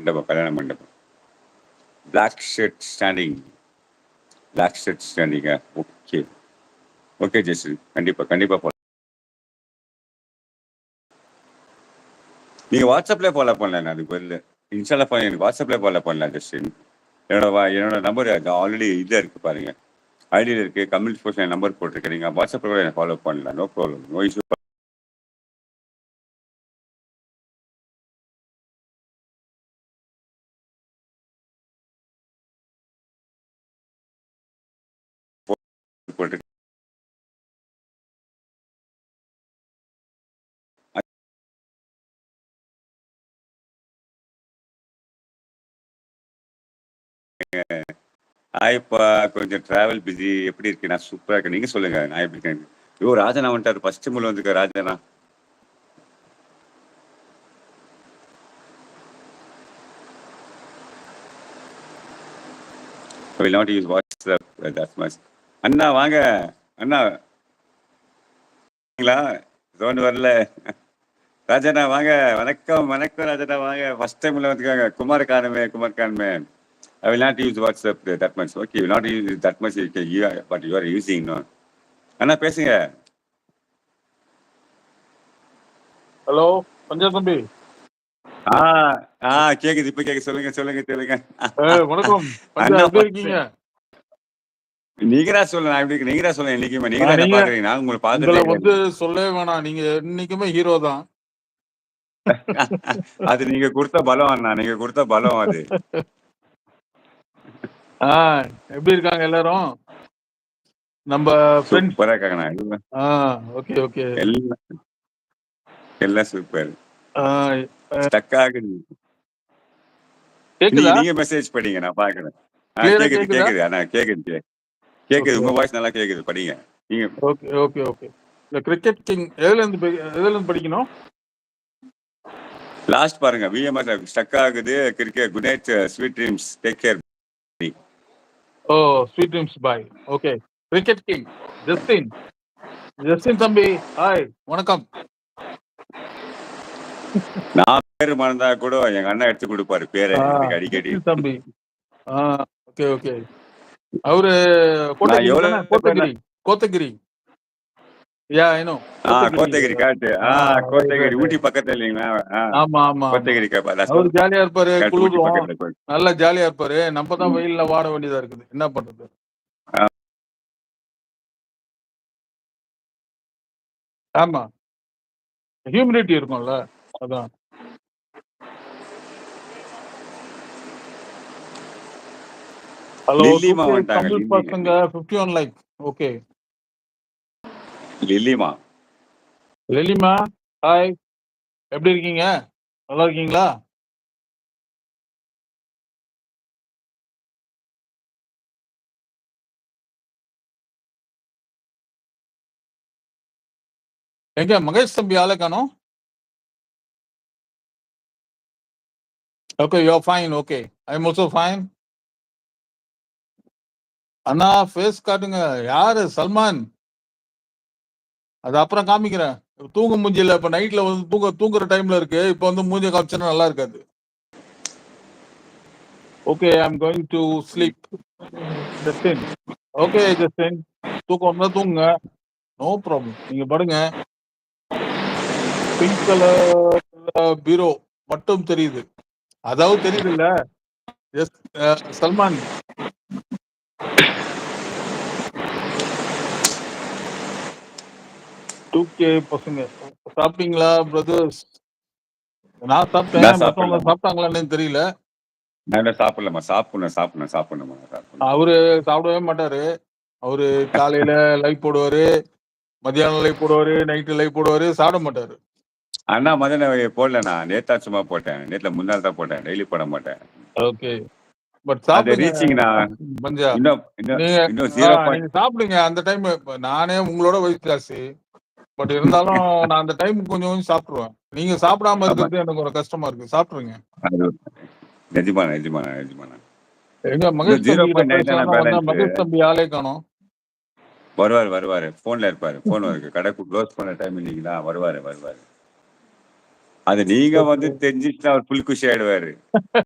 மண்டபம், கல்யாண மண்டபம். Black shirt standing. Black shirt ஸ்டாண்டிங்கா? ஓகே. Okay Justin. கண்டிப்பா, கண்டிப்பா போலாம். நீங்க வாட்ஸ்அப்ல ஃபாலோ பண்ணலாம். அதுக்கு பதிலு. இன்ஸ்டால எனக்கு வாட்ஸ்அப்ல ஃபாலோ பண்ணலாம் ஜெஸ்டின். என்னோட நம்பர் ஆல்ரெடி இதுல இருக்கு பாருங்க. ஐடியில இருக்கு. கம்யூனிட்டி போஸ்ட்ல என் நம்பர் போட்டிருக்கேன். நீங்க வாட்ஸ்அப்ல கூட என்ன ஃபாலோ பண்ணலாம். No problem. No issue. போட்டு இப்ப கொஞ்சம் டிராவல் பிஸி. எப்படி இருக்கு? நான் சூப்பரா இருக்கேன். நீங்க சொல்லுங்க. நான் எப்படி இருக்கேன்? ஐயோ ராஜனா வந்துட்டாரு. ஃபர்ஸ்ட் முள்ள வந்துருக்க ராஜனா. I will not use WhatsApp that much. அண்ணா வாங்க. அண்ணா ஜோன் வரல. ராஜனா வாங்க. வணக்கம் வணக்கம் ராஜனா வாங்க. ஃபர்ஸ்ட் டைம்ல வந்துருக்காங்க. Kumar கானுமே. I will not use WhatsApp that much. Okay, you will not use it that much, but you are using, no? அண்ணா பேசுங்க. ஹலோ பஞ்சாப் தம்பி. கேக்குது. இப்ப கேக்குது. சொல்லுங்க. வணக்கம் பஞ்சா, அண்ணா எப்படி இருக்கீங்க? நீங்கடா சொல்லுங்க. நான் எப்படி இருக்கு? நீங்கடா சொல்லுங்க. என்னைக்குமே நீங்க தான் என்ன பாக்குறீங்க. நான் உங்களை உங்களை பாக்குறதே சொல்லவே வேணாம். நீங்க இன்னைக்குமே ஹீரோ தான். அது நீங்க கொடுத்த பலம் அண்ணா. நீங்க கொடுத்த பலம் அது. எப்படி இருக்காங்க எல்லாரும்? நம்ம ஃப்ரெண்ட்ஸ் சூப்பரா இருக்காங்கண்ணா. Okay okay. எல்லாம் சூப்பர். ஸ்டக் ஆகுது. கேக்குதா? நீங்க மெசேஜ் படிங்க. நான் பாக்குறேன். கிளியரா கேக்குது. கேக்குதா? அண்ணா கேக்குது. உங்க வாய்ஸ் நல்லா கேக்குது. படிங்க. நீங்க ஓகே. இந்த கிரிக்கெட் கிங் எதுல இருந்து படிக்கணும்? லாஸ்ட் பாருங்க. விஎம்எஸ் ஸ்டக் ஆகுது. Cricket good night. Sweet dreams. Take care. Sweet dreams பாய். ஓகே. கிரிக்கெட் கிங் ஜஸ்டின் தம்பி ஹாய் வணக்கம். நான் பேரு மறந்தா கூட எங்க அண்ணா எடுத்து கொடுப்பாரு பேரை எனக்கு அடிக்கடி. தம்பி ஓகே. அவரு கோத்தகிரி. யா ஐ நோ. கோத்தகிரி காட்டு. கோத்தகிரி ஊட்டி பக்கத்துல இல்லைங்களா? ஆமா. கோத்தகிரி அவரு ஜாலியா இருப்பாரு. குளிரும். பக்கத்துல. நல்லா ஜாலியா இருப்பாரு. நம்ம தான் வெயில்ல வாட வேண்டியதா இருக்குது. என்ன பண்றது? ஆமா. ஹியூமிடிட்டி இருக்கும்ல. அதான். ஹலோ லில்லிமா வந்துட்டாங்க. தமிழ் பசங்க 51 லைக். ஓகே. லில்லிமா ஹாய், எப்படி இருக்கீங்க? நல்லா இருக்கீங்களா? எங்க மகேஷ் தம்பி ஆளே காணோம். Okay you are fine. Okay I am also fine. அண்ணா ஃபேஸ் காட்டுங்க. யாரு? சல்மான். அது அப்புறம் காமிக்கிறேன். தூங்க மூஞ்சில இப்ப நைட்ல வந்து தூங்குற டைம்ல இருக்கு. இப்ப வந்து மூஞ்ச காமிச்சா நல்லா இருக்காது. Okay I am going to sleep. Justin. Okay Justin. தூக்கம் வந்தா தூங்குங்க. No problem. நீங்க படுங்க. பிங்க் கலர் பீரோ மட்டும் தெரியுது. அதாவது தெரியுது இல்ல. சல்மான். பசங்க சாப்பிட்டீங்களா பிரதர்ஸ்? நான் சாப்பிட்டேன். மத்தவங்க சாப்பிட்டாங்களான்னு தெரியல. நான் சாப்பிடலாமா? சாப்பிடணுமா? அவரு சாப்பிடவே மாட்டாரு. அவரு காலையில லைவ் போடுவாரு, மதியானம் லைவ் போடுவாரு, நைட்டு லைவ் போடுவாரு, சாப்பிட மாட்டாரு. அண்ணா மதியானம் போடலண்ணா. நேத்தா சும்மா போட்டேன். நேத்துல முன்னாள் தான் போட்டேன். டெய்லி போட மாட்டேன். ஓகே பட் சாப்பிடுங்க. பஞ்சா நீங்க சாப்பிடுங்க. அந்த டைம் நானே உங்களோட வயசு ஜாஸ்தி. பட் இருந்தாலும் நான் அந்த டைம் கொஞ்சம் சாப்பிடுவேன். நீங்க சாப்பிடாம இருக்கிறது எனக்கு ஒரு கஷ்டமா இருக்கு. சாப்பிடுங்க. நிஜமாண்ணா. எங்க மகேஷ் தம்பி மகேஷ் தம்பி ஆளே காணோம். வருவாரு. போன்ல இருப்பாரு. போன் இருக்கு. கடை க்ளோஸ் பண்ண டைம் இல்லைங்களா? வருவாரு. அது நீங்க வந்து தெரிஞ்சிட்டு அவர் புல் குஷி ஆயிடுவாரு.